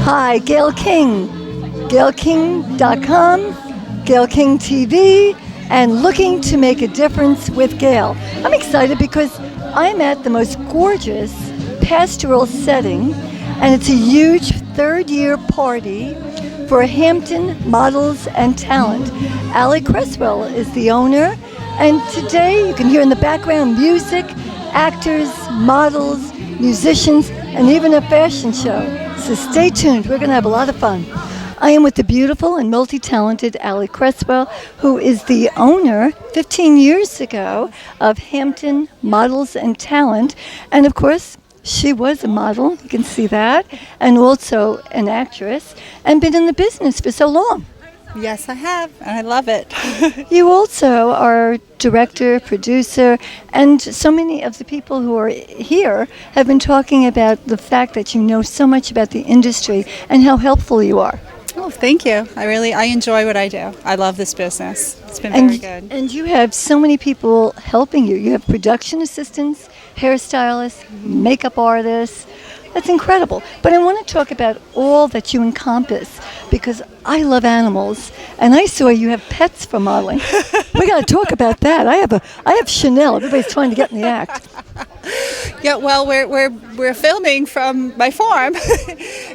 Hi, Gail King. GailKing.com, Gail King TV, and Looking to Make a Difference with Gail. I'm excited because I'm at the most gorgeous pastoral setting, and it's a huge third-year party for Hampton Models and Talent. Cresswell is the owner, and today you can hear in the background music, actors, models, musicians, and even a fashion show. So stay tuned, we're going to have a lot of fun. I am with the beautiful and multi-talented Cresswell, who is the owner 15 years ago of Hampton Models and Talent. And of course, she was a model, you can see that, and also an actress, and been in the business for so long. Yes, I have, and I love it. You also are director, producer, and so many of the people who are here have been talking about the fact that you know so much about the industry and how helpful you are. Oh, thank you. I enjoy what I do. I love this business. It's been very good. And you have so many people helping you. You have production assistants, hairstylists, makeup artists. That's incredible. But I want to talk about all that you encompass because I love animals, and I saw you have pets for modeling. We got to talk about that. I have Chanel. Everybody's trying to get in the act. Yeah, well, we're filming from my farm,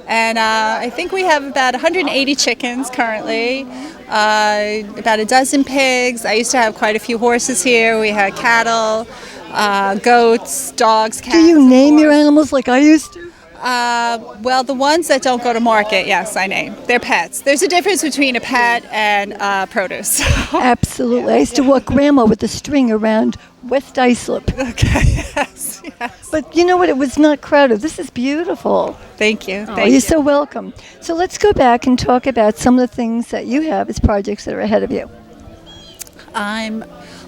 and I think we have about 180 chickens currently, about a dozen pigs. I used to have quite a few horses here. We had cattle, goats, dogs, cats. Do you name your animals like I used to? Well, the ones that don't go to market, yes, I name. They're pets. There's a difference between a pet and produce. Absolutely. I used to walk Grandma with a string around West Islip. Okay, yes. But you know what? It was not crowded. This is beautiful. Thank you. You're so welcome. So let's go back and talk about some of the things that you have as projects that are ahead of you. I'm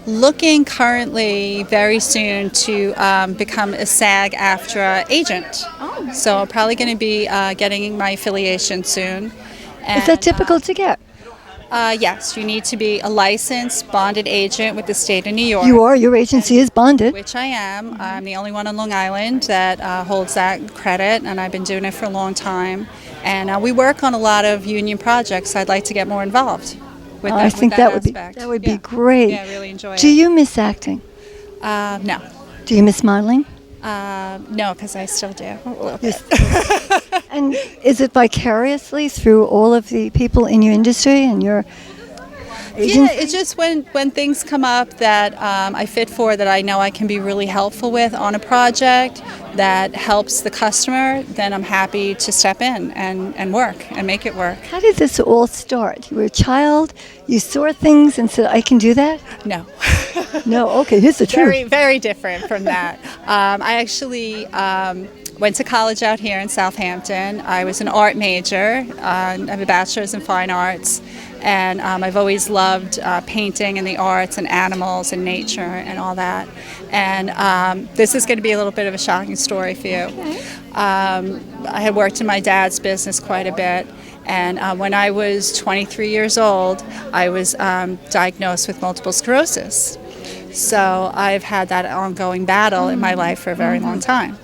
looking currently very soon to become a SAG-AFTRA agent. Oh. So I'm probably going to be getting my affiliation soon. Is that difficult to get? Yes, you need to be a licensed bonded agent with the state of New York. You are. Your agency is bonded. Which I am. I'm the only one on Long Island that holds that credit, and I've been doing it for a long time. And we work on a lot of union projects. I'd like to get more involved. I think that would be great. Yeah, I really enjoy it. Do you miss acting? No. Do you miss modeling? No, because I still do. And is it vicariously through all of the people in your industry and your agency? Yeah, it's just when things come up that I fit for, that I know I can be really helpful with on a project that helps the customer, then I'm happy to step in and work and make it work. How did this all start? You were a child, you saw things and said, I can do that? No. No, okay, here's the truth. Very, very different from that. I actually went to college out here in Southampton. I was an art major. I have a bachelor's in fine arts. And I've always loved painting and the arts and animals and nature and all that. And this is going to be a little bit of a shocking story for you. Okay. I had worked in my dad's business quite a bit. And when I was 23 years old, I was diagnosed with multiple sclerosis. So I've had that ongoing battle in my life for a very long time.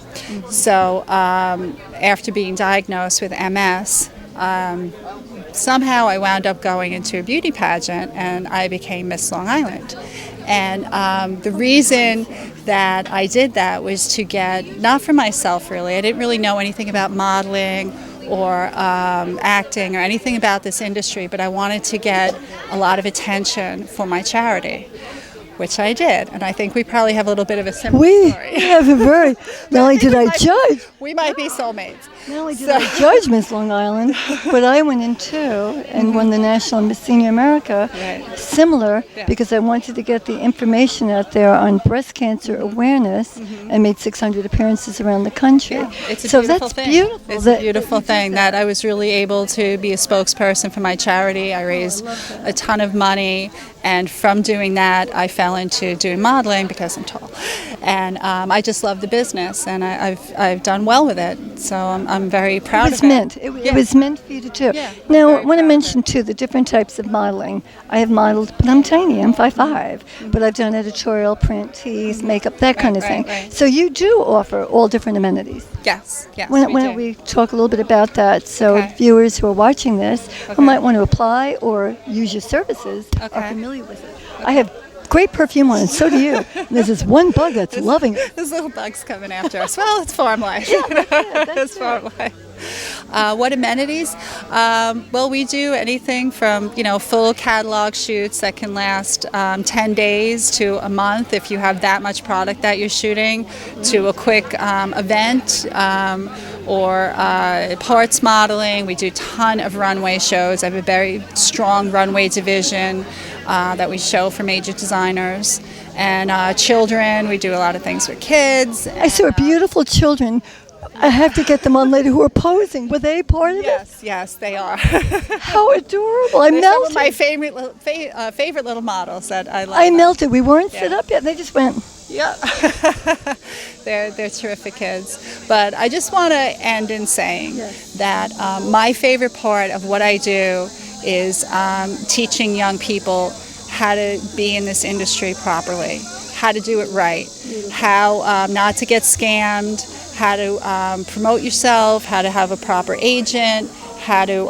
So after being diagnosed with MS, somehow I wound up going into a beauty pageant, and I became Miss Long Island. And the reason that I did that was to get, not for myself really, I didn't really know anything about modeling or acting or anything about this industry, but I wanted to get a lot of attention for my charity, which I did, and I think we probably have a little bit of a similar story. We have a very, not only did I judge. We might be soulmates. Not only did I judge Miss Long Island, but I went in too and won the National Miss Senior America, similar, because I wanted to get the information out there on breast cancer awareness and made 600 appearances around the country. Yeah, it's a so beautiful that's thing. beautiful. It's a beautiful thing that I was really able to be a spokesperson for my charity. I raised a ton of money, and from doing that, I fell into doing modeling because I'm tall. And I just love the business, and I've done well with it. So I'm I'm very proud It of it. It was meant for you to do. Yeah, Now, very I want to proud of mention, too, the different types of modeling. I have modeled, but I'm tiny. I'm 5'5", but I've done editorial, print, tees, makeup, that kind of thing. Right. So you do offer all different amenities. Yes, Why we do. don't we talk a little bit about that so Okay. viewers who are watching this who Okay. might want to apply or use your services are Okay. familiar with it. I have great perfume on, and so do you. And there's this one bug that's loving it. There's little bugs coming after us. Well, it's farm life. That's It's farm life. What amenities? Well, we do anything from full catalog shoots that can last 10 days to a month if you have that much product that you're shooting, to a quick event or parts modeling. We do a ton of runway shows. I have a very strong runway division that we show for major designers. And children, we do a lot of things for kids. I saw beautiful children. I have to get them on later who are posing. Were they part of it? Yes, they are. How adorable. I They're some melted. of my favorite little models that I love. I melted. We weren't set up yet. They just went. Yeah. They're terrific kids. But I just want to end in saying that my favorite part of what I do is teaching young people how to be in this industry properly, how to do it right, how not to get scammed, how to promote yourself, how to have a proper agent, how to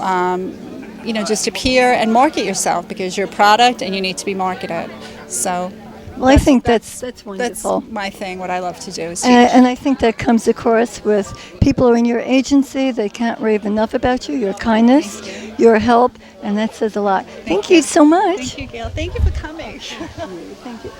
just appear and market yourself, because you're a product and you need to be marketed. So Well, I think that's wonderful. that's my thing, what I love to do is And I think that comes across with people who are in your agency. They can't rave enough about you, your kindness, your help, and that says a lot. Thank you so much. Thank you, Gail. Thank you for coming. Thank you.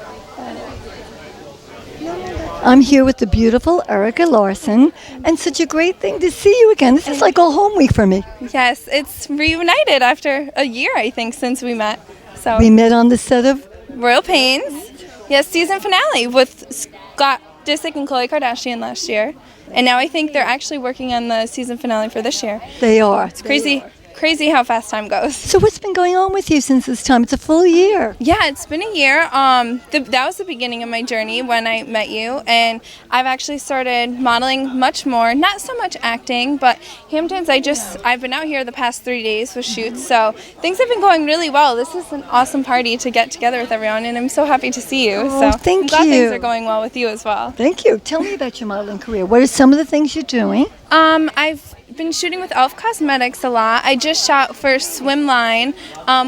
I'm here with the beautiful Erica Larson, and such a great thing to see you again. This is like all home week for me. Yes, it's reunited after a year, I think, since we met. So We met on the set of Royal Pains, yes, season finale with Scott Disick and Khloe Kardashian last year, and now I think they're actually working on the season finale for this year. They Are. It's crazy how fast time goes. So what's been going on with you since this time? It's a full year. Yeah, it's been a year. That was the beginning of my journey when I met you, and I've actually started modeling much more. Not so much acting, but Hamptons. I've been out here the past 3 days with shoots, so things have been going really well. This is an awesome party to get together with everyone, and I'm so happy to see you. Oh, so thank I'm glad you. things are going well with you as well. Thank you. Tell me about your modeling career. What are some of the things you're doing? I've been shooting with Elf Cosmetics a lot. I just shot for Swimline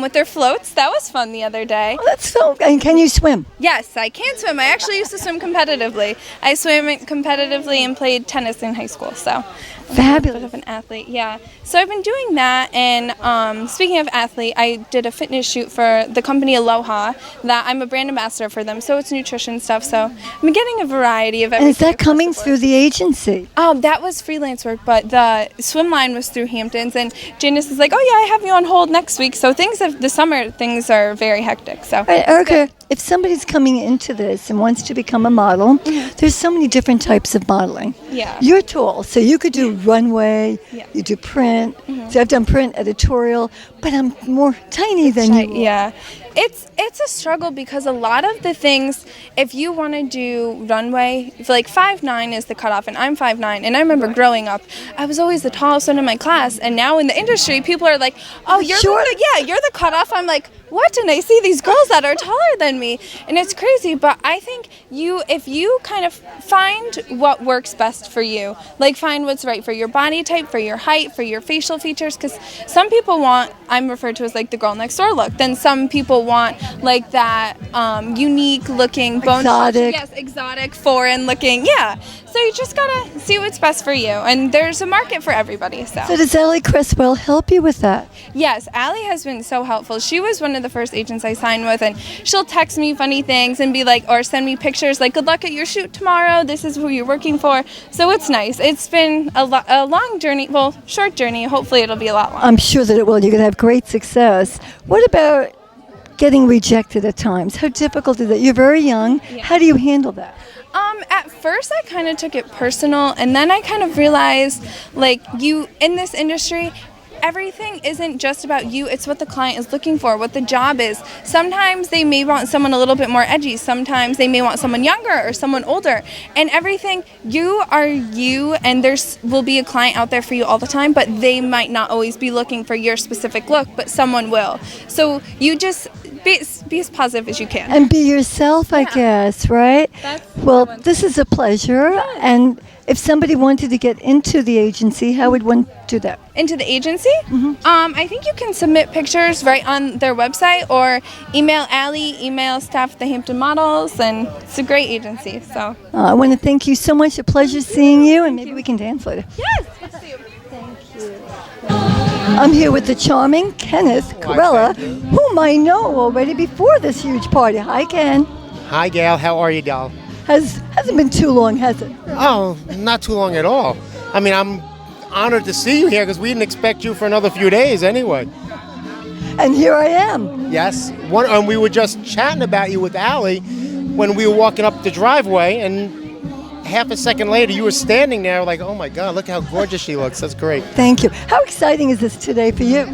with their floats. That was fun the other day. Oh, that's so. And can you swim? Yes, I can swim. I actually used to swim competitively. I swam competitively and played tennis in high school, so Fabulous. a bit of an athlete, yeah. So I've been doing that, and speaking of athlete, I did a fitness shoot for the company Aloha. That I'm a brand ambassador for them, so it's nutrition stuff. So I've been getting a variety of everything. And is that across coming the board. through the agency? That was freelance work, but the swim line was through Hamptons, and Janice is like, "Oh yeah, I have you on hold next week." So the summer things are very hectic. So All right, Erica, if somebody's coming into this and wants to become a model, there's so many different types of modeling. Yeah. You're tall, so you could do runway, Yeah. you do print. So I've done print, editorial, but I'm more tiny than you. Yeah. It's a struggle because a lot of the things, if you want to do runway, like 5'9" is the cutoff, and I'm 5'9", and I remember growing up, I was always the tallest one in my class, and now in the industry, people are like, "Oh, you're Sure. you're the cutoff." I'm like, "What?" And I see these girls that are taller than me, and it's crazy. But I think if you kind of find what works best for you, like find what's right for your body type, for your height, for your facial features, because some people want, I'm referred to as like the girl next door look. Then some people want like that unique looking bone Exotic. Yes, exotic, foreign looking. Yeah. So you just gotta see what's best for you, and there's a market for everybody. So does Allie Cresswell help you with that? Yes, Allie has been so helpful. She was one of the first agents I signed with, and she'll text me funny things and be like, or send me pictures like, "Good luck at your shoot tomorrow. This is who you're working for." So it's nice. It's been a long journey, well, short journey. Hopefully it'll be a lot longer. I'm sure that it will. You're going to have great success. What about getting rejected at times? How difficult is that? You're very young. Yeah. How do you handle that? At first I kind of took it personal, and then I kind of realized, like, you in this industry, everything isn't just about you. It's what the client is looking for, what the job is. Sometimes they may want someone a little bit more edgy. Sometimes they may want someone younger or someone older. And everything, you are you, and there's will be a client out there for you all the time, but they might not always be looking for your specific look, but someone will. So you just be as positive as you can. And be yourself, I guess, right? Well, this is a pleasure. And if somebody wanted to get into the agency, how would one do that? Into the agency? I think you can submit pictures right on their website, or email Allie, email staff at the Hampton Models, and it's a great agency. So I want to thank you so much. A pleasure seeing you, and maybe we can dance later. yes, let's do. I'm here with the charming Kenneth Karela, whom I know already before this huge party. Hi, Ken. Hi, Gail. How are you, doll? Hasn't been too long, has it? Oh, not too long at all. I mean, I'm honored to see you here because we didn't expect you for another few days anyway. And here I am. Yes. And we were just chatting about you with Allie when we were walking up the driveway, and half a second later you were standing there like, oh my God, look how gorgeous she looks. That's great. Thank you. How exciting is this today for you?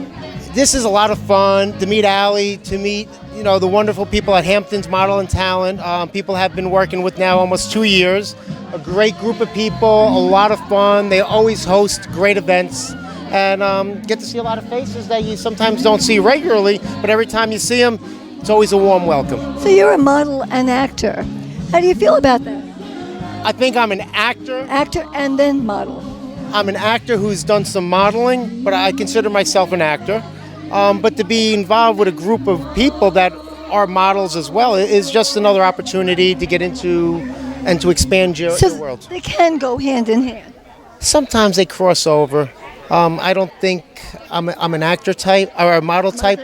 This is a lot of fun to meet Allie, to meet the wonderful people at Hamptons Model and Talent. People have been working with now almost 2 years. A great group of people, a lot of fun. They always host great events, and get to see a lot of faces that you sometimes don't see regularly, but every time you see them, it's always a warm welcome. So you're a model and actor. How do you feel about that? I think I'm an actor. Actor and then model. I'm an actor who's done some modeling, but I consider myself an actor. But to be involved with a group of people that are models as well is just another opportunity to get into and to expand your world. They can go hand in hand. Sometimes they cross over. I don't think I'm an actor type or a model type.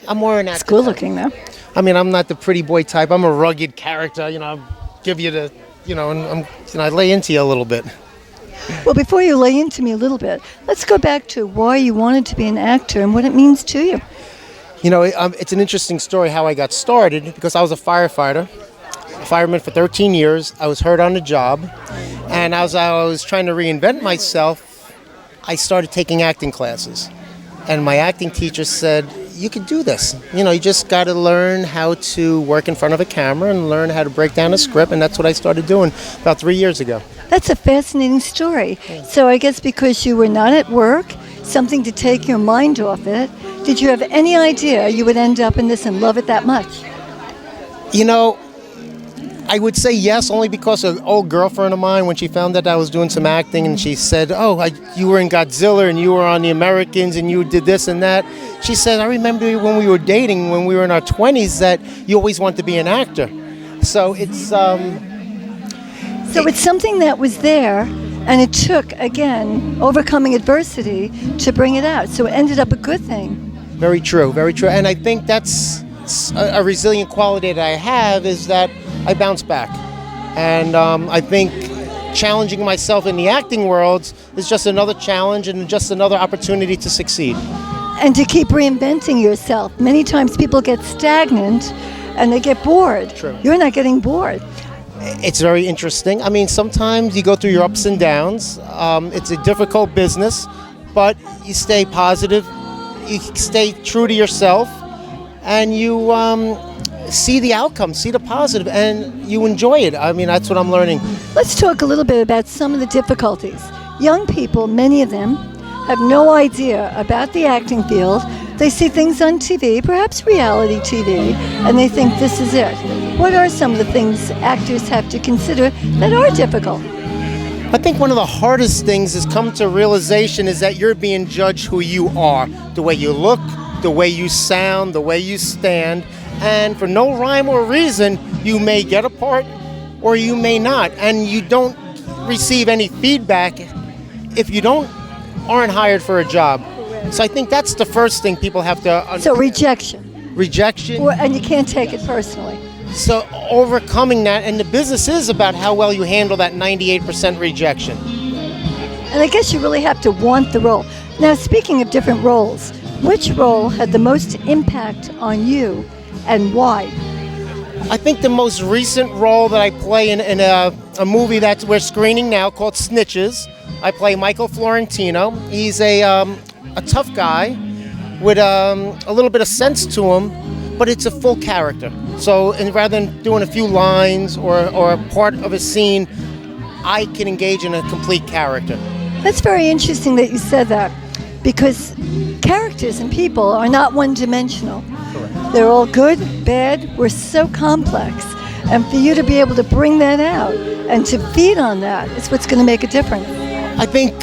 I'm more an actor. It's good looking though. I mean, I'm not the pretty boy type. I'm a rugged character. I'll give you the, and I lay into you a little bit. Well, before you lay into me a little bit, let's go back to why you wanted to be an actor and what it means to you. It's an interesting story how I got started, because I was a firefighter, a fireman for 13 years. I was hurt on the job, and as I was trying to reinvent myself, I started taking acting classes. And my acting teacher said, you can do this. You just got to learn how to work in front of a camera and learn how to break down a script, and that's what I started doing about 3 years ago. That's a fascinating story. So I guess because you were not at work, something to take your mind off it, did you have any idea you would end up in this and love it that much? I would say yes, only because an old girlfriend of mine, when she found out I was doing some acting, and she said, you were in Godzilla and you were on The Americans and you did this and that. She said, I remember when we were dating, when we were in our 20s, that you always wanted to be an actor. So it's... it's something that was there, and it took, again, overcoming adversity to bring it out. So it ended up a good thing. Very true, very true. And I think that's a resilient quality that I have, is that I bounce back. And I think challenging myself in the acting world is just another challenge and just another opportunity to succeed. And to keep reinventing yourself. Many times people get stagnant and they get bored. True. You're not getting bored. It's very interesting. I mean, sometimes you go through your ups and downs. It's a difficult business, but you stay positive, you stay true to yourself, and you see the outcome, see the positive, and you enjoy it. I mean, that's what I'm learning. Let's talk a little bit about some of the difficulties. Young people, many of them, have no idea about the acting field. They see things on TV, perhaps reality TV, and they think this is it. What are some of the things actors have to consider that are difficult? I think one of the hardest things is come to realization is that you're being judged who you are, the way you look, the way you sound, the way you stand, and for no rhyme or reason, you may get a part or you may not, and you don't receive any feedback if you aren't hired for a job. So I think that's the first thing people have to So rejection. Rejection. And you can't take it personally. So overcoming that, and the business is about how well you handle that 98% rejection. And I guess you really have to want the role. Now, speaking of different roles, which role had the most impact on you and why? I think the most recent role that I play in a movie that we're screening now called Snitches. I play Michael Florentino. He's a a tough guy with a little bit of sense to him, but it's a full character. So, and rather than doing a few lines or a part of a scene, I can engage in a complete character. That's very interesting that you said that, because characters and people are not one-dimensional. They're all good, bad, we're so complex. And for you to be able to bring that out and to feed on that is what's going to make a difference. I think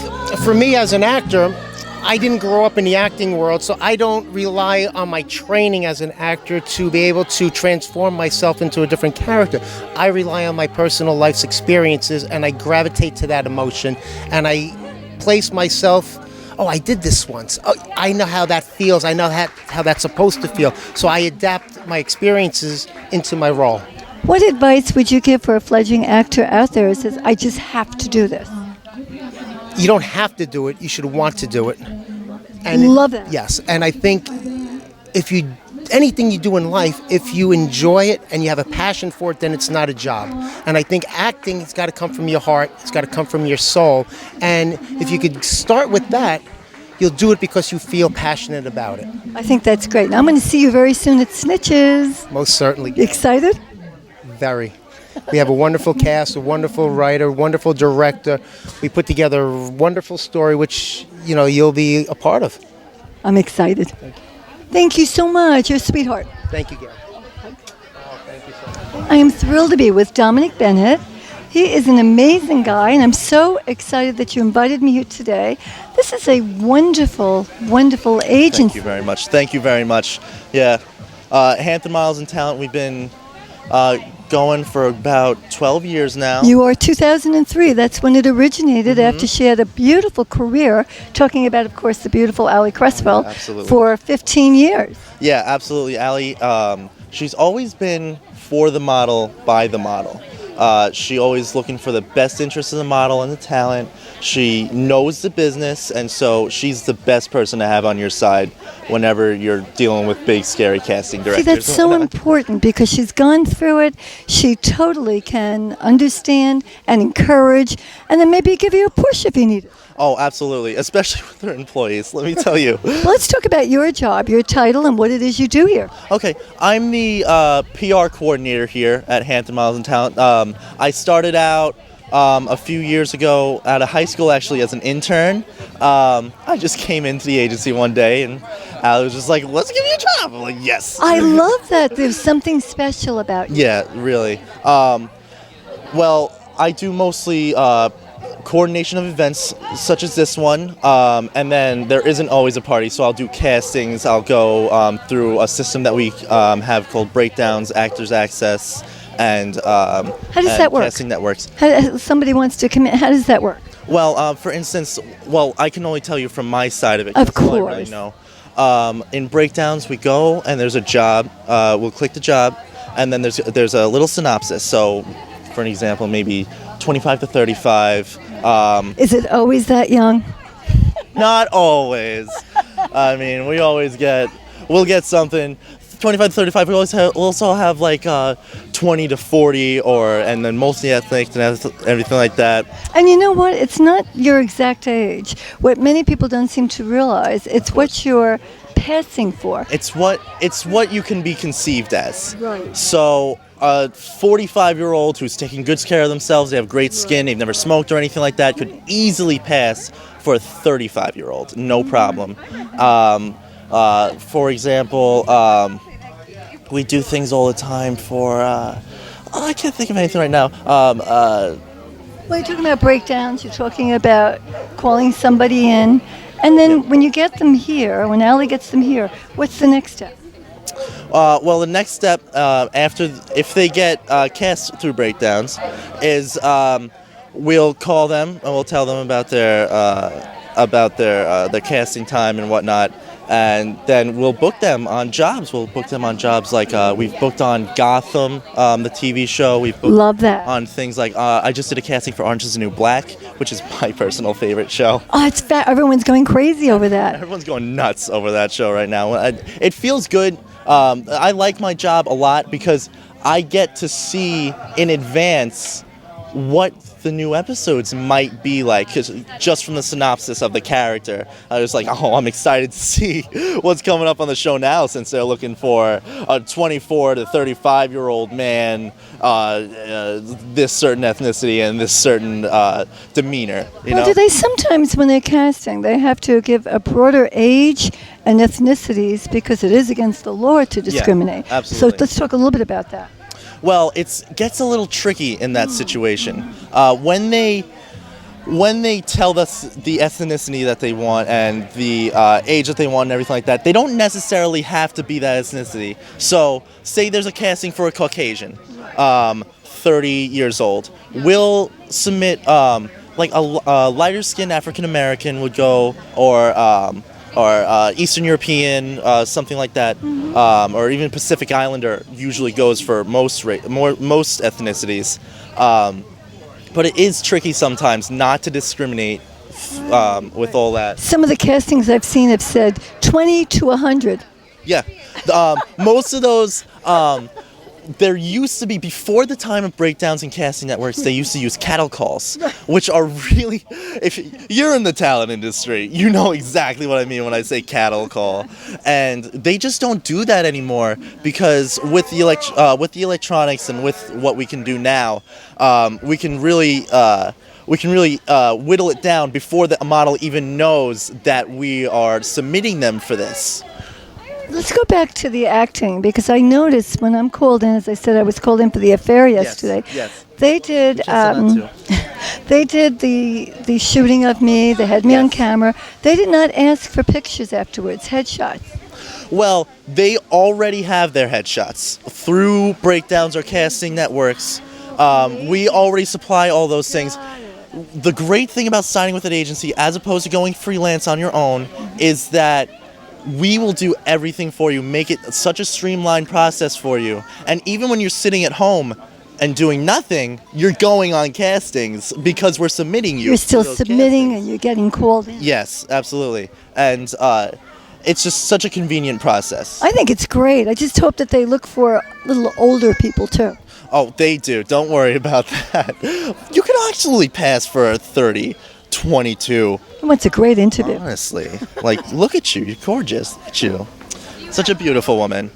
for me as an actor, I didn't grow up in the acting world, so I don't rely on my training as an actor to be able to transform myself into a different character. I rely on my personal life's experiences, and I gravitate to that emotion, and I place myself, oh, I did this once. Oh, I know how that feels. I know how that's supposed to feel. So I adapt my experiences into my role. What advice would you give for a fledgling actor out there who says, I just have to do this? You don't have to do it. You should want to do it. And Love that. Yes, and I think anything you do in life, if you enjoy it and you have a passion for it, then it's not a job. And I think acting, it's got to come from your heart. It's got to come from your soul. And if you could start with that, you'll do it because you feel passionate about it. I think that's great. Now I'm going to see you very soon at Snitches. Most certainly. You excited? Very. We have a wonderful cast, a wonderful writer, wonderful director. We put together a wonderful story, which, you'll be a part of. I'm excited. Thank you so much. You're a sweetheart. Thank you, Gail. Oh, thank you so much. I am thrilled to be with Dominic Bennett. He is an amazing guy, and I'm so excited that you invited me here today. This is a wonderful, wonderful agency. Thank you very much. Thank you very much. Yeah. Hampton Models and Talent, we've been going for about 12 years now. You are 2003. That's when it originated, after she had a beautiful career, talking about, of course, the beautiful Allie Cresswell, Absolutely. for 15 years. Yeah, absolutely. Allie, she's always been for the model, by the model. She always looking for the best interest of the model and the talent. She knows the business, and so she's the best person to have on your side whenever you're dealing with big, scary casting directors. See, that's so important, because she's gone through it. She totally can understand and encourage, and then maybe give you a push if you need it. Oh, absolutely, especially with her employees, let me tell you. Let's talk about your job, your title, and what it is you do here. Okay, I'm the PR coordinator here at Hampton Models and Talent. I started out a few years ago out of high school, actually, as an intern. I just came into the agency one day, and I was just like, let's give you a job. I'm like, yes. I love that. There's something special about you. Yeah, really. Well, I do mostly coordination of events such as this one, and then there isn't always a party, so I'll do castings. I'll go through a system that we have called Breakdowns, Actors Access, and How does that work? Casting Networks. Somebody wants to come in. How does that work? Well, for instance, I can only tell you from my side of it. Of That's all I course. really know. In Breakdowns, we go and there's a job. We'll click the job, and then there's a little synopsis. So, for an example, maybe 25 to 35. Is it always that young? Not always. I mean, we'll get something. 25 to 35. We also have like 20 to 40, and then mostly ethnic and everything like that. And you know what? It's not your exact age. What many people don't seem to realize, it's what you're passing for. It's what you can be conceived as. Right. So a 45-year-old who's taking good care of themselves, they have great skin, they've never smoked or anything like that, could easily pass for a 35-year-old, no problem. For example, we do things all the time for, I can't think of anything right now. Well, you're talking about breakdowns, you're talking about calling somebody in, and then when you get them here, when Allie gets them here, what's the next step? Well, the next step if they get cast through Breakdowns is we'll call them and we'll tell them about their casting time and whatnot, and then we'll book them on jobs. We'll book them on jobs like we've booked on Gotham, the TV show. We've booked Love that. on things like I just did a casting for Orange Is the New Black, which is my personal favorite show. Oh, it's everyone's going crazy over that. Everyone's going nuts over that show right now. It feels good. I like my job a lot because I get to see in advance what the new episodes might be like, 'cause just from the synopsis of the character, I was like, oh, I'm excited to see what's coming up on the show now, since they're looking for a 24 to 35-year-old man, this certain ethnicity and this certain demeanor. Well, do they sometimes, when they're casting, they have to give a broader age and ethnicities because it is against the law to discriminate? absolutely. So let's talk a little bit about that. Well, it gets a little tricky in that situation. When they tell us the ethnicity that they want and the age that they want and everything like that, they don't necessarily have to be that ethnicity. So, say there's a casting for a Caucasian, 30 years old. We'll submit like a lighter skinned African American would go, or Eastern European, something like that, or even Pacific Islander usually goes for most ethnicities. But it is tricky sometimes not to discriminate with all that. Some of the castings I've seen have said 20 to 100. Yeah, most of those. There used to be, before the time of breakdowns and casting networks, they used to use cattle calls, which are really, if you're in the talent industry, you know exactly what I mean when I say cattle call. And they just don't do that anymore, because with the electronics and with what we can do now, we can really whittle it down before the model even knows that we are submitting them for this. Let's go back to the acting, because I noticed when I'm called in, as I said, I was called in for the affair yesterday. Yes. They did. They did the shooting of me. They had me on camera. They did not ask for pictures afterwards, headshots. Well, they already have their headshots through breakdowns or casting networks. We already supply all those things. The great thing about signing with an agency, as opposed to going freelance on your own, is that we will do everything for you, make it such a streamlined process for you. And even when you're sitting at home and doing nothing, you're going on castings because we're submitting you. You're still to those submitting castings. and you're getting called in. Yes, absolutely. And it's just such a convenient process. I think it's great. I just hope that they look for little older people too. Oh, they do. Don't worry about that. You can actually pass for a 30, 22. It's a great interview. Honestly. Like, look at you. You're gorgeous. Look at you. Such a beautiful woman.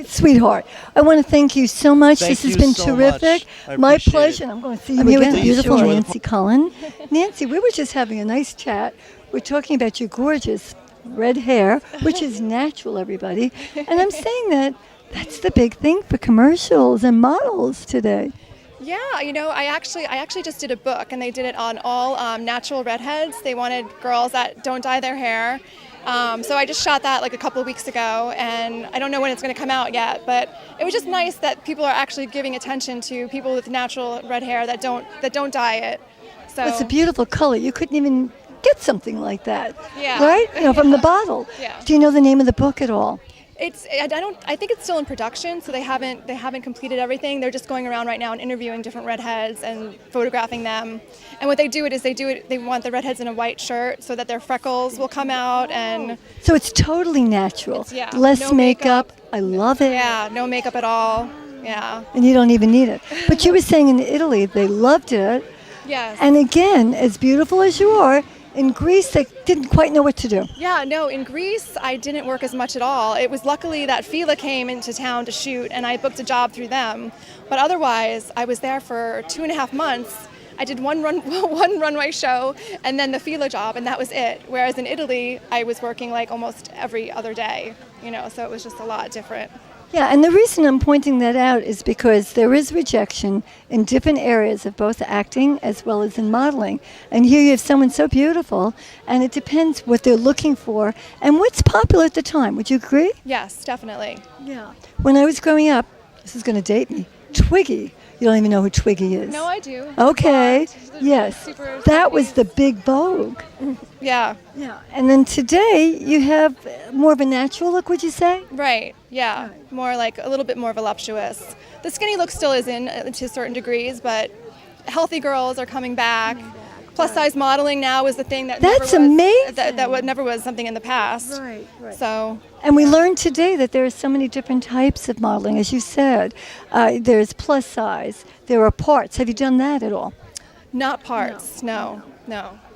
Sweetheart, I want to thank you so much. Thank this has you been so terrific. much. I My appreciate pleasure. it. I'm going to see you again. Please Beautiful enjoy the Nancy Cullen. Nancy, we were just having a nice chat. We're talking about your gorgeous red hair, which is natural, everybody. And I'm saying that that's the big thing for commercials and models today. Yeah, you know, I actually just did a book, and they did it on all natural redheads. They wanted girls that don't dye their hair. So I just shot that like a couple of weeks ago, and I don't know when it's going to come out yet, but it was just nice that people are actually giving attention to people with natural red hair that don't dye it. So It's a beautiful color. You couldn't even get something like that, Yeah. right? You know, from the bottle. Yeah. Do you know the name of the book at all? I think it's still in production, so they haven't completed everything. They're just going around right now and interviewing different redheads and photographing them. And what they want the redheads in a white shirt so that their freckles will come out, and So it's totally natural. yeah, Less no makeup. I love it. yeah, no makeup at all. Yeah. And you don't even need it. But you were saying in Italy they loved it. Yes. And again, as beautiful as you are, in Greece they didn't quite know what to do. Yeah, no, in Greece, I didn't work as much at all. It was luckily that Fila came into town to shoot, and I booked a job through them. But otherwise, I was there for 2.5 months. I did one runway show, and then the Fila job, and that was it. Whereas in Italy, I was working like almost every other day, you know, so it was just a lot different. Yeah, and the reason I'm pointing that out is because there is rejection in different areas of both acting as well as in modeling. And here you have someone so beautiful, and it depends what they're looking for and what's popular at the time. Would you agree? Yes, definitely. Yeah. When I was growing up, this is going to date me, Twiggy. You don't even know who Twiggy is. No, I do. Okay. Blonde, Yes. super That was 70s. the big vogue. Yeah, Yeah. And then today you have more of a natural look, would you say? right. Yeah, more like a little bit more voluptuous. The skinny look still is in to certain degrees, but healthy girls are coming back. plus size modeling now is the thing that That's never was, amazing. that never was something in the past. Right. So And we learned today that there are so many different types of modeling, as you said. There's plus size. There are parts. Have you done that at all? not parts. No.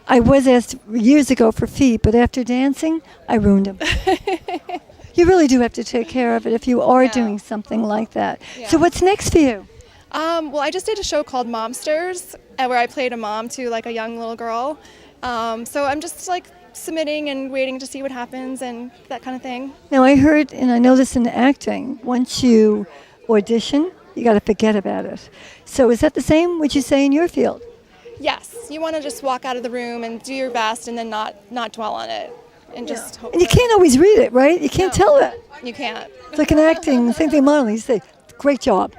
I was asked years ago for feet, but after dancing, I ruined them. You really do have to take care of it if you are doing something like that. Yeah. So what's next for you? Well, I just did a show called Momsters, where I played a mom to like a young little girl. So I'm just like submitting and waiting to see what happens and that kind of thing. Now, I heard, and I know this in acting, once you audition, you got to forget about it. So is that the same, would you say, in your field? Yes, you want to just walk out of the room and do your best and then not dwell on it and just hope. And you that- can't always read it, right? You can't tell that. You can't. It's like in acting, same thing modeling. You say, great job.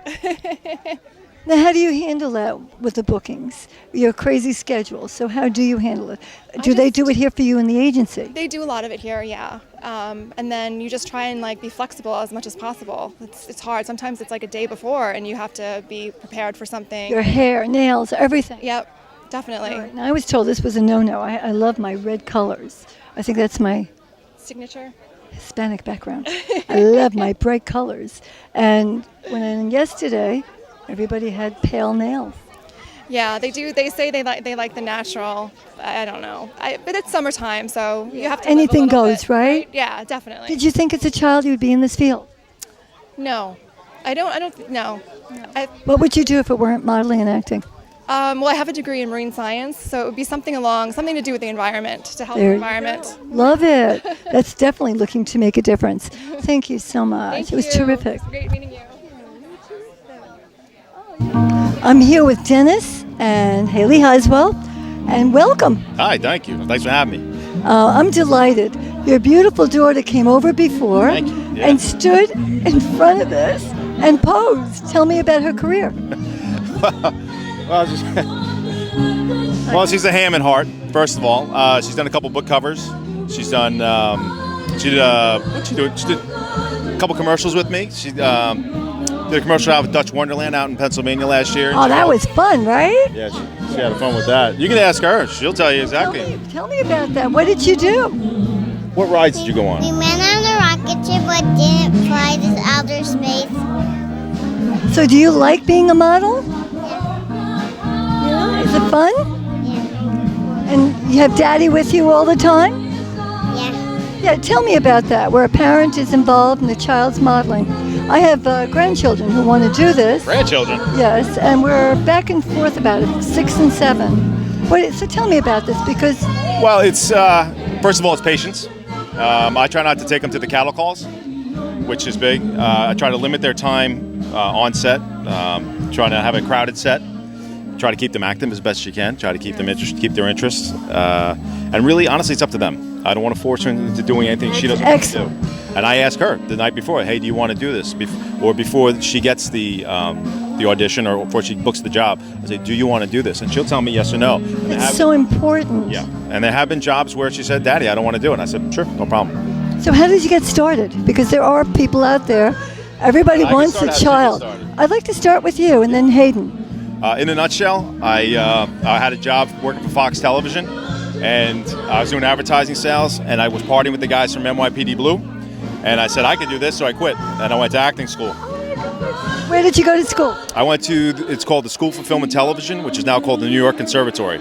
Now, how do you handle that with the bookings? Your crazy schedule. So how do you handle it? Do they do it here for you in the agency? They do a lot of it here, yeah. And then you just try and like be flexible as much as possible. It's hard. Sometimes it's like a day before and you have to be prepared for something. Your hair, nails, everything. Yep, definitely. All right. Now, I was told this was a no-no. I love my red colors. I think that's my Signature? Hispanic background. I love my bright colors. And when I yesterday, everybody had pale nails. Yeah, they do. They say they like the natural. I don't know. But it's summertime, so you have to. live a Anything little goes, bit, right? Yeah, definitely. Did you think as a child you would be in this field? No, I don't. No. What would you do if it weren't modeling and acting? Well, I have a degree in marine science, so it would be something to do with the environment, to help There the you environment. Love it. That's definitely looking to make a difference. Thank you so much. Thank It was you. terrific. It was great meeting you. I'm here with Dennis and Haley Hiswell, and welcome. Hi, thank you. Thanks for having me. I'm delighted. Your beautiful daughter came over before Thank you. Yeah. and stood in front of this and posed. Tell me about her career. Well, she's a ham and heart, first of all. She's done a couple book covers. She's done, she did a couple commercials with me. She did a commercial out with Dutch Wonderland out in Pennsylvania last year. Oh, that was fun, right? Yeah, she had fun with that. You can ask her. She'll tell you exactly. Tell me about that. What did you do? What rides did you go on? We went on a rocket ship but didn't fly to outer space. So do you like being a model? Yeah. Is it fun? Yeah. And you have daddy with you all the time? Yeah. Yeah, tell me about that, where a parent is involved in the child's modeling. I have grandchildren who want to do this. Grandchildren. Yes, and we're back and forth about it, 6 and 7. So tell me about this, because Well, it's first of all, it's patience. I try not to take them to the cattle calls, which is big. I try to limit their time on set. Trying to have a crowded set. Try to keep them active as best you can. Try to keep them keep their interests. And really, honestly, it's up to them. I don't want to force her into doing anything she doesn't want to do. And I ask her the night before, hey, do you want to do this? Or before she gets the audition or before she books the job, I say, do you want to do this? And she'll tell me yes or no. And it's so important. Yeah. And there have been jobs where she said, Daddy, I don't want to do it. And I said, sure, no problem. So how did you get started? Because there are people out there, everybody wants a child. I'd like to start with you and then Hayden. In a nutshell, I had a job working for Fox Television, and I was doing advertising sales, and I was partying with the guys from NYPD Blue, and I said I could do this, so I quit, and I went to acting school. Where did you go to school? I went to, it's called the School for Film and Television, which is now called the New York Conservatory.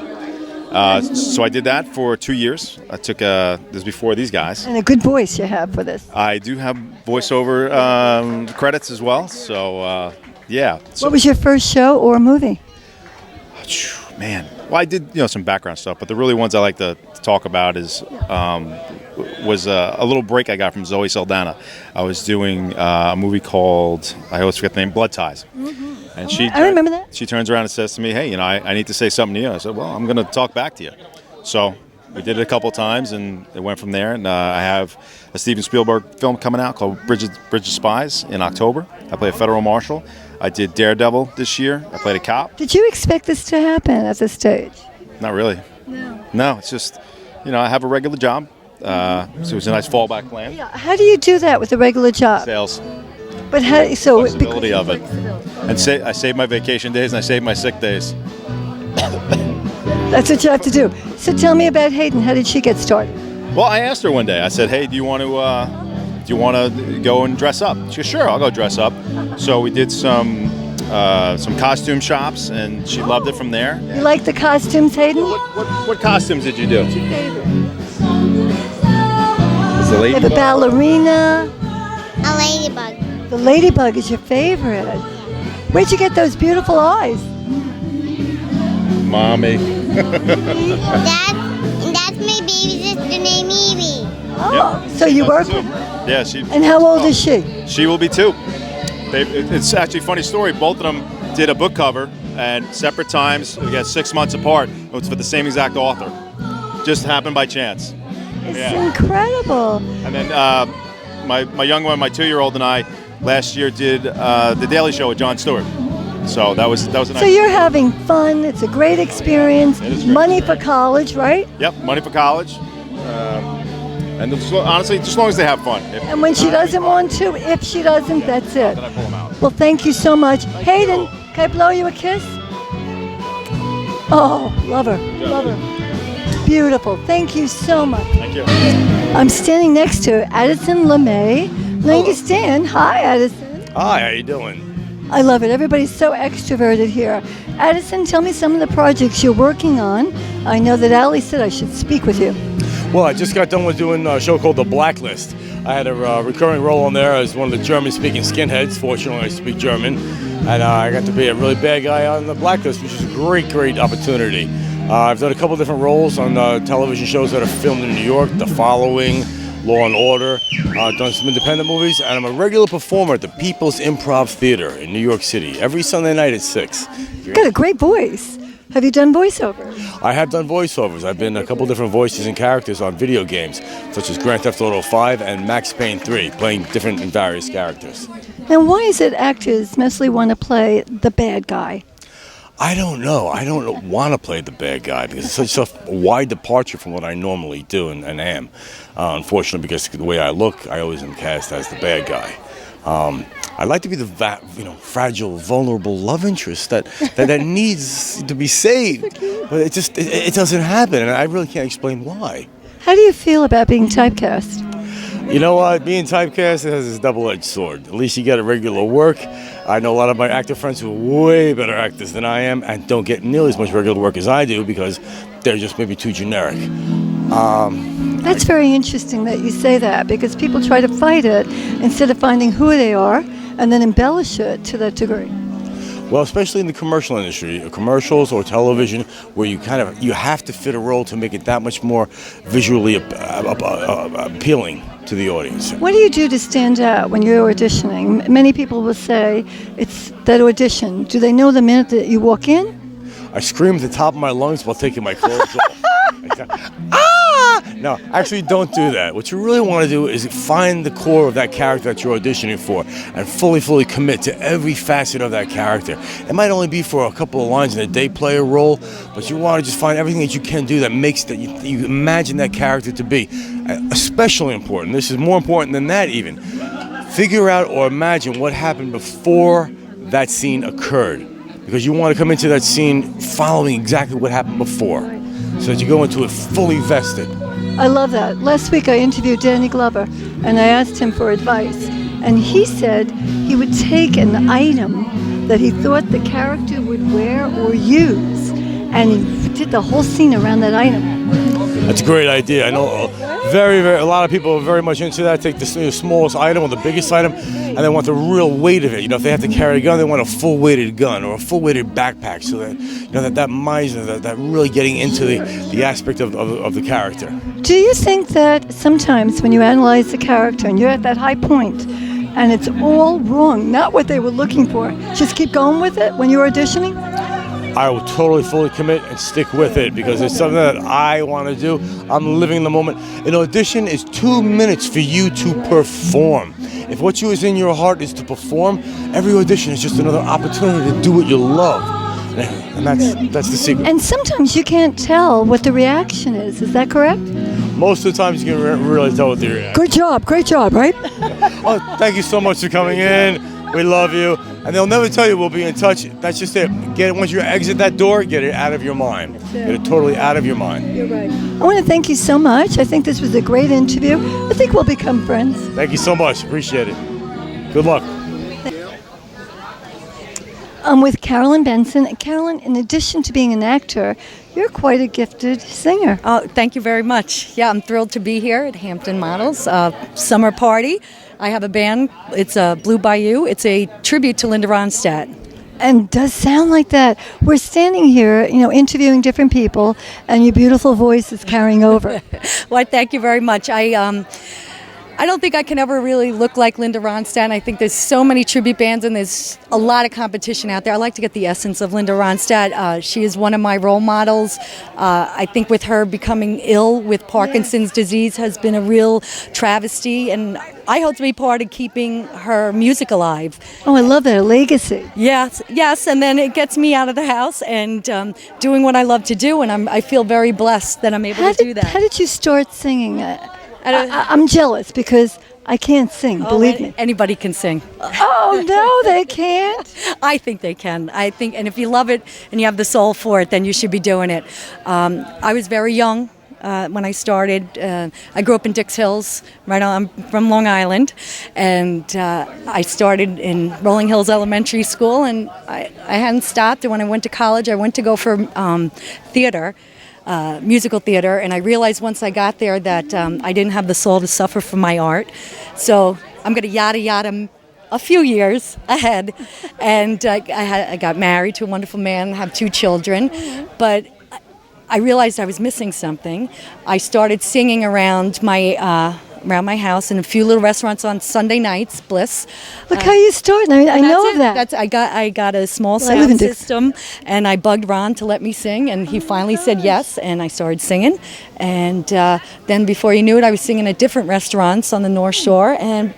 So I did that for 2 years. I took this before these guys. And a good voice you have for this. I do have voiceover credits as well, so yeah. So, What was your first show or movie? man, well, I did some background stuff, but the really ones I like to talk about was a little break I got from Zoe Saldana. I was doing a movie called, I always forget the name, Blood Ties. Mm-hmm. And I remember that. She turns around and says to me, hey, I need to say something to you. I said, well, I'm going to talk back to you. So we did it a couple of times, and it went from there. And I have a Steven Spielberg film coming out called Bridge of Spies in October. I play a federal marshal. I did Daredevil this year. I played a cop. Did you expect this to happen at this stage? Not really. No, it's just, I have a regular job. So it was a nice fallback plan. Yeah. How do you do that with a regular job? Sales. But how? So Flexibility of it. And I save my vacation days and I save my sick days. That's what you have to do. So tell me about Hayden. How did she get started? Well, I asked her one day. I said, "Hey, do you want to go and dress up?" She goes, "Sure, I'll go dress up." So we did some costume shops, and she loved it from there. You like the costumes, Hayden? What costumes did you do? What's your favorite? Is the You have a ballerina. A ladybug. The ladybug is your favorite. Where'd you get those beautiful eyes? Mommy. That's my baby sister named Evie. Oh, Yep. so you work Too. with her? Yeah, she. And how old is she? She will be 2. It's actually a funny story. Both of them did a book cover at separate times. We got 6 months apart. It was for the same exact author. Just happened by chance. It's Yeah. incredible. And then my young one, my 2-year-old, and I last year did the Daily Show with Jon Stewart. So that was a nice. So you're having fun. It's a great experience. It is great. Money for college, right? Yep, money for college. And honestly, just as long as they have fun. And when she doesn't want to, if she doesn't, that's it. Then I pull them out. Well, thank you so much. Hayden, can I blow you a kiss? Oh, love her. Love her. Beautiful. Thank you so much. Thank you. I'm standing next to Edison LeMay. Ladies stand. Hi, Edison. Hi, how you doing? I love it. Everybody's so extroverted here. Addison, tell me some of the projects you're working on. I know that Allie said I should speak with you. Well, I just got done with doing a show called The Blacklist. I had a recurring role on there as one of the German-speaking skinheads. Fortunately, I speak German. And I got to be a really bad guy on The Blacklist, which is a great, great opportunity. I've done a couple different roles on television shows that are filmed in New York, The Following, Law and Order. I've done some independent movies, and I'm a regular performer at the People's Improv Theater in New York City every Sunday night at 6. You've got a great voice. Have you done voiceovers? I have done voiceovers. I've been a couple different voices and characters on video games, such as Grand Theft Auto 5 and Max Payne 3, playing different and various characters. Now, why is it actors mostly want to play the bad guy? I don't know. I don't want to play the bad guy because it's such a wide departure from what I normally do and am. Unfortunately, because the way I look, I always am cast as the bad guy. I like to be the fragile, vulnerable love interest that needs to be saved, but it doesn't happen, and I really can't explain why. How do you feel about being typecast? You know what? Being typecast has this double-edged sword. At least you get a regular work. I know a lot of my actor friends who are way better actors than I am and don't get nearly as much regular work as I do because they're just maybe too generic. That's very interesting that you say that because people try to fight it instead of finding who they are and then embellish it to that degree. Well, especially in the commercial industry, commercials or television, where you have to fit a role to make it that much more visually appealing to the audience. What do you do to stand out when you're auditioning? Many people will say it's that audition. Do they know the minute that you walk in? I scream at the top of my lungs while taking my clothes off. No, actually don't do that. What you really want to do is find the core of that character that you're auditioning for and fully commit to every facet of that character. It might only be for a couple of lines in a day player role, but you want to just find everything that you can do that makes that you imagine that character to be. Especially important. This is more important than that even. Figure out or imagine what happened before that scene occurred. Because you want to come into that scene following exactly what happened before. So that you go into it fully vested. I love that. Last week I interviewed Danny Glover and I asked him for advice. And he said he would take an item that he thought the character would wear or use and he did the whole scene around that item. That's a great idea. I know a lot of people are very much into that. Take the smallest item or the biggest item and they want the real weight of it. You know, if they have to carry a gun, they want a full-weighted gun or a full-weighted backpack so that, you know, that miser, that really getting into the aspect of the character. Do you think that sometimes when you analyze the character and you're at that high point and it's all wrong, not what they were looking for, just keep going with it when you're auditioning? I will totally, fully commit and stick with it because it's something that I want to do. I'm living in the moment. An audition is 2 minutes for you to perform. If what is in your heart is to perform, every audition is just another opportunity to do what you love. And that's the secret. And sometimes you can't tell what the reaction is. Is that correct? Most of the times you can really tell what the reaction is. Good job. Great job, right? Oh, thank you so much for coming in. We love you. and they'll never tell you we'll be in touch. That's just it. Get it once you exit that door, get it out of your mind. Get it totally out of your mind. You're right. I want to thank you so much. I think this was a great interview. I think we'll become friends. Thank you so much. Appreciate it. Good luck. I'm with Carolyn Benson. Carolyn, in addition to being an actor, you're quite a gifted singer. Oh, thank you very much. Yeah, I'm thrilled to be here at Hampton Models summer party. I have a band. It's Blue Bayou. It's a tribute to Linda Ronstadt. And does sound like that. We're standing here, interviewing different people, and your beautiful voice is carrying over. Well, thank you very much. I don't think I can ever really look like Linda Ronstadt. I think there's so many tribute bands and there's a lot of competition out there. I like to get the essence of Linda Ronstadt. She is one of my role models. I think with her becoming ill with Parkinson's disease has been a real travesty, and I hope to be part of keeping her music alive. Oh, I love that, a legacy. Yes, and then it gets me out of the house and doing what I love to do, and I feel very blessed that I'm able to do that. How did you start singing? I'm jealous because I can't sing, believe me. Anybody can sing. Oh, no, they can't. I think they can. And if you love it and you have the soul for it, then you should be doing it. I was very young when I started. I grew up in Dix Hills, I'm from Long Island, and I started in Rolling Hills Elementary School, and I hadn't stopped. And when I went to college, I went to go for theater. Musical theater, and I realized once I got there that I didn't have the soul to suffer for my art. So I'm going to yada a few years ahead, and I got married to a wonderful man, have 2 children, but I realized I was missing something. I started singing around my house in a few little restaurants on Sunday nights, Bliss. Look how you started. I know of that. I got a small sound system, and I bugged Ron to let me sing, and he finally said yes, and I started singing. And then before you knew it, I was singing at different restaurants on the North Shore, and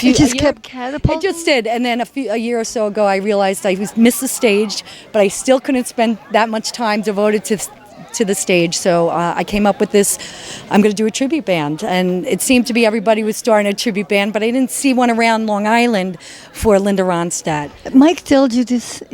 it just kept catapulting? It just did. And then a year or so ago, I realized I missed the stage, but I still couldn't spend that much time devoted to the stage, so I came up with this. I'm going to do a tribute band, and it seemed to be everybody was starting a tribute band, but I didn't see one around Long Island for Linda Ronstadt. Mike Dill did this.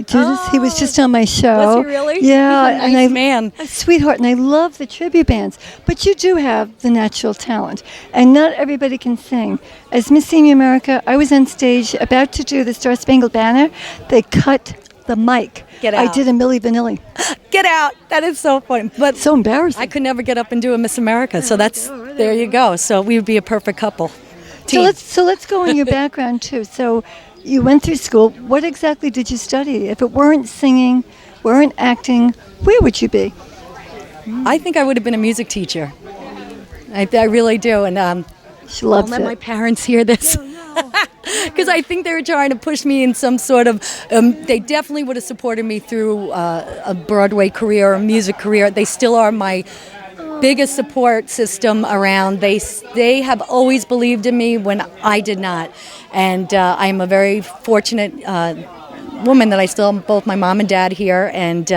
He was just on my show. Was he really? Yeah, he's a nice man, a sweetheart, and I love the tribute bands. But you do have the natural talent, and not everybody can sing. As Miss Senior America, I was on stage about to do the Star Spangled Banner. They cut the mic. Get out. I did a Milli Vanilli. Get out. That is so funny. But so embarrassing. I could never get up and do a Miss America, so there you go. So we would be a perfect couple. So let's go in your background too. So you went through school. What exactly did you study? If it weren't singing, weren't acting, where would you be? I think I would have been a music teacher. I really do. And she loves I'll let my parents hear this. Because I think they were trying to push me in some sort of, they definitely would have supported me through a Broadway career or a music career. They still are my biggest support system around. They have always believed in me when I did not. And I am a very fortunate woman that I still have both my mom and dad here. And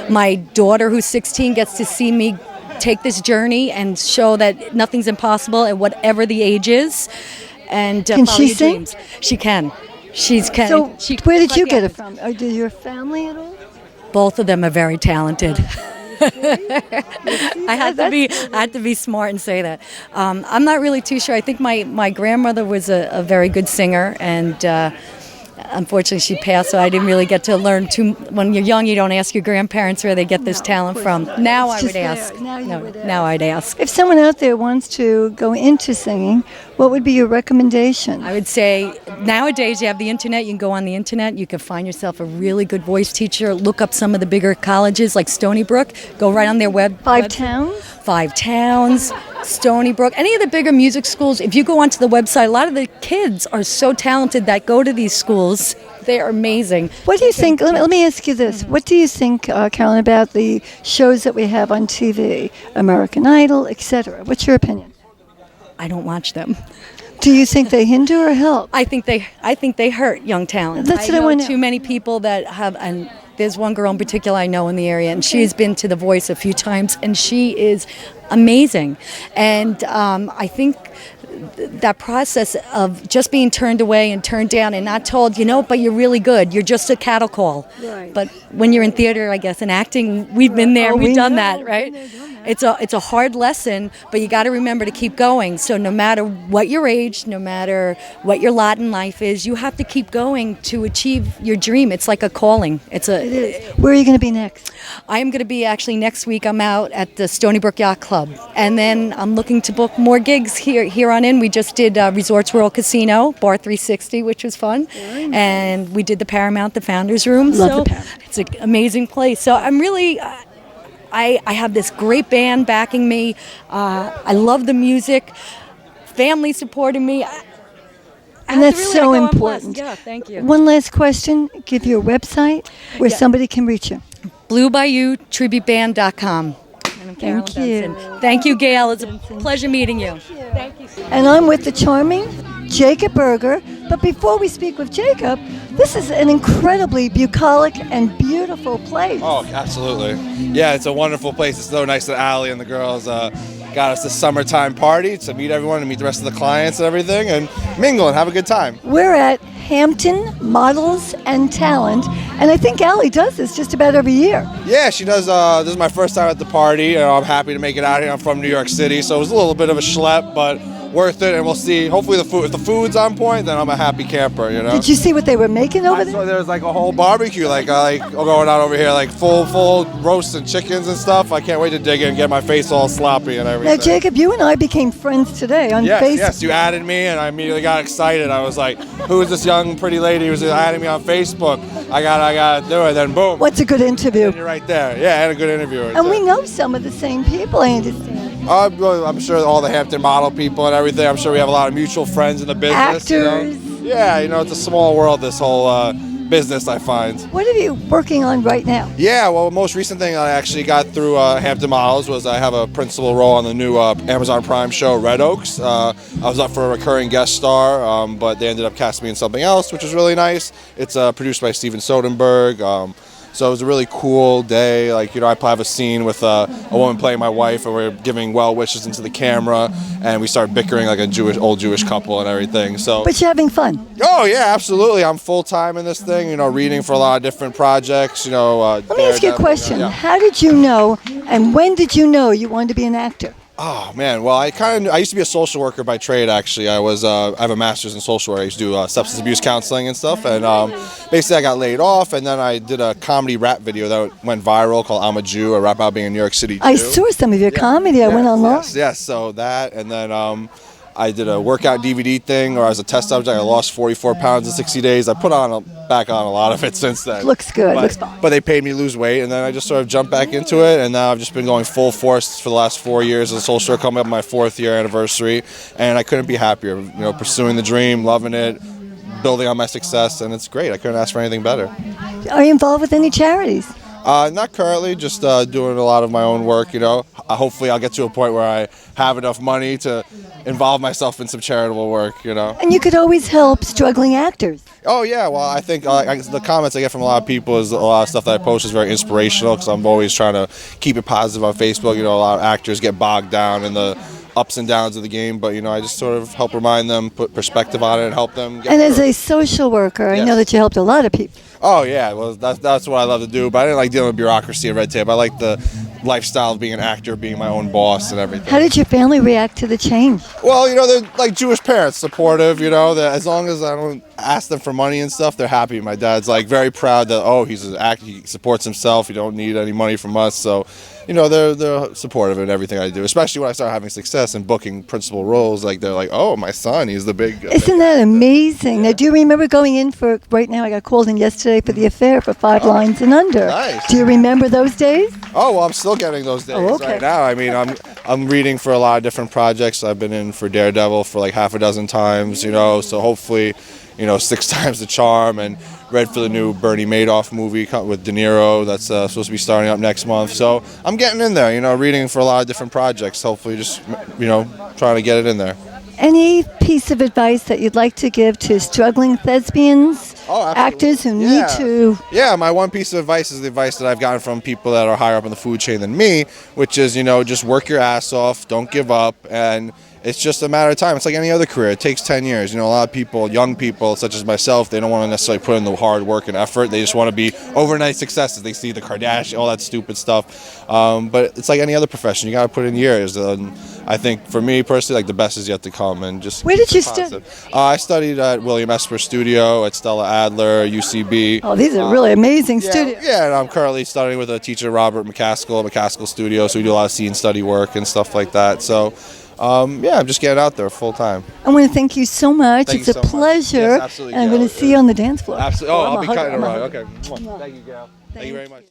my daughter, who's 16, gets to see me take this journey and show that nothing's impossible at whatever the age is. And can follow she your sing? dreams. She can. So where did you get it from? Or did your family at all? Both of them are very talented. I had to be smart and say that. I'm not really too sure. I think my grandmother was a very good singer, and unfortunately she passed, so I didn't really get to learn too. When you're young, you don't ask your grandparents where they get this talent from. Now I would ask. Now I'd ask. If someone out there wants to go into singing, what would be your recommendation? I would say nowadays you have the internet. You can go on the internet. You can find yourself a really good voice teacher. Look up some of the bigger colleges like Stony Brook. Go right on their website. Five Towns, Stony Brook, any of the bigger music schools. If you go onto the website, a lot of the kids are so talented that go to these schools. They are amazing. What do you think? Let me ask you this. What do you think, Carolyn, about the shows that we have on TV, American Idol, etc.? What's your opinion? I don't watch them. Do you think they hinder or help? I think they hurt young talent. That's what I want to know. Too many people that have, and there's one girl in particular I know in the area, and she's been to The Voice a few times, and she is amazing. And I think that process of just being turned away and turned down and not told, but you're really good. You're just a cattle call. Right. But when you're in theater, I guess, and acting, we've been there, we've done that, right? It's a hard lesson, but you got to remember to keep going. So no matter what your age, no matter what your lot in life is, you have to keep going to achieve your dream. It's like a calling. It is. Where are you going to be next? I am going to be actually next week. I'm out at the Stony Brook Yacht Club, and then I'm looking to book more gigs here on in. We just did Resorts World Casino, Bar 360, which was fun, and we did the Paramount, the Founders Room. Love the Paramount. It's an amazing place. So I'm really. I have this great band backing me. I love the music. Family supporting me. And that's so important. Yeah, thank you. One last question. Give your website where somebody can reach you. BlueBayouTributeBand.com. And I'm Carolyn Thank you. Benson. Thank you, Gail. It's a pleasure meeting you. Thank you. And I'm with the charming Jacob Berger. But before we speak with Jacob, this is an incredibly bucolic and beautiful place. Oh, absolutely. Yeah, it's a wonderful place. It's so nice that Allie and the girls got us this summertime party to meet everyone and meet the rest of the clients and everything and mingle and have a good time. We're at Hampton Models and Talent, and I think Allie does this just about every year. Yeah, she does. This is my first time at the party, and I'm happy to make it out here. I'm from New York City, so it was a little bit of a schlep, but worth it, and we'll see. Hopefully if the food's on point, then I'm a happy camper, Did you see what they were making over there? So there was like a whole barbecue, like going on over here, like full roasts and chickens and stuff. I can't wait to dig in and get my face all sloppy and everything. Now, Jacob, you and I became friends today on Facebook. Yes, you added me, and I immediately got excited. I was like, who is this young, pretty lady who's adding me on Facebook? I gotta do it, then boom. What's a good interview? And you're right there. Yeah, and a good interview. And we know some of the same people, I understand. I'm sure all the Hampton Model people and everything. I'm sure we have a lot of mutual friends in the business. Actors. Yeah, it's a small world, this whole business, I find. What are you working on right now? Yeah, well, the most recent thing I actually got through Hampton Models was I have a principal role on the new Amazon Prime show, Red Oaks. I was up for a recurring guest star, but they ended up casting me in something else, which was really nice. It's produced by Steven Soderbergh. So it was a really cool day. I have a scene with a woman playing my wife, and we're giving well wishes into the camera, and we start bickering like old Jewish couple and everything. So, but you're having fun. Oh yeah, absolutely. I'm full time in this thing. Reading for a lot of different projects. Let me ask you a question. Yeah. How did you know, and when did you know you wanted to be an actor? Oh man, well I used to be a social worker by trade. Actually, I have a master's in social work. I used to do substance abuse counseling and stuff, and basically I got laid off, and then I did a comedy rap video that went viral called "I'm a Jew," a rap about being in New York City Jew. I saw some of your comedy. I went online. Yes. So that, and then I did a workout DVD thing, or as a test subject, I lost 44 pounds in 60 days. I put back on a lot of it since then. Looks good. Looks fine. But they paid me to lose weight, and then I just sort of jumped back into it, and now I've just been going full force for the last 4 years as a social worker, coming up my 4th year anniversary, and I couldn't be happier. Pursuing the dream, loving it, building on my success, and it's great. I couldn't ask for anything better. Are you involved with any charities? Not currently, just doing a lot of my own work, Hopefully I'll get to a point where I have enough money to involve myself in some charitable work, And you could always help struggling actors. Oh, yeah. Well, I think the comments I get from a lot of people is a lot of stuff that I post is very inspirational because I'm always trying to keep it positive on Facebook. A lot of actors get bogged down in the ups and downs of the game, but I just sort of help remind them, put perspective on it, and help them get And through as a social worker, I know that you helped a lot of people. Oh yeah, well that's what I love to do, but I didn't like dealing with bureaucracy and red tape. I like the lifestyle of being an actor, being my own boss and everything. How did your family react to the change? Well, they're like Jewish parents, supportive, that as long as I don't ask them for money and stuff, they're happy. My dad's very proud that, he's an actor, he supports himself, he don't need any money from us, so they're supportive in everything I do, especially when I start having success and booking principal roles. They're like, oh, my son, he's the big... Isn't that amazing? Now, do you remember going in for, right now I got called in yesterday for The Affair for 5 lines and under. Nice. Do you remember those days? Oh, well, I'm still getting those days right now. I mean, I'm reading for a lot of different projects. I've been in for Daredevil for like half a dozen times, so hopefully... 6 times the charm, and read for the new Bernie Madoff movie with De Niro that's supposed to be starting up next month. So I'm getting in there, reading for a lot of different projects, hopefully just, trying to get it in there. Any piece of advice that you'd like to give to struggling thespians, actors who need to... Yeah, my one piece of advice is the advice that I've gotten from people that are higher up in the food chain than me, which is, just work your ass off, don't give up, and it's just a matter of time. It's like any other career. It takes 10 years. You know, a lot of people, young people such as myself, they don't want to necessarily put in the hard work and effort. They just want to be overnight successes. They see the Kardashian, all that stupid stuff. But it's like any other profession. You got to put in years. And I think for me personally, like the best is yet to come. And just where did you study? I studied at William Esper Studio, at Stella Adler, UCB. Oh, these are really amazing studios. Yeah, and I'm currently studying with a teacher, Robert McCaskill, McCaskill Studio. So we do a lot of scene study work and stuff like that. So. Yeah, I'm just getting out there full time. I want to thank you so much. Thank it's you a so much. pleasure. Yes, absolutely, and I'm Gail. going to see you on the dance floor. Absolutely. Oh, I'll be I'm a cutting it hugger. right. Okay. Thank you, Gail. Thank you very much.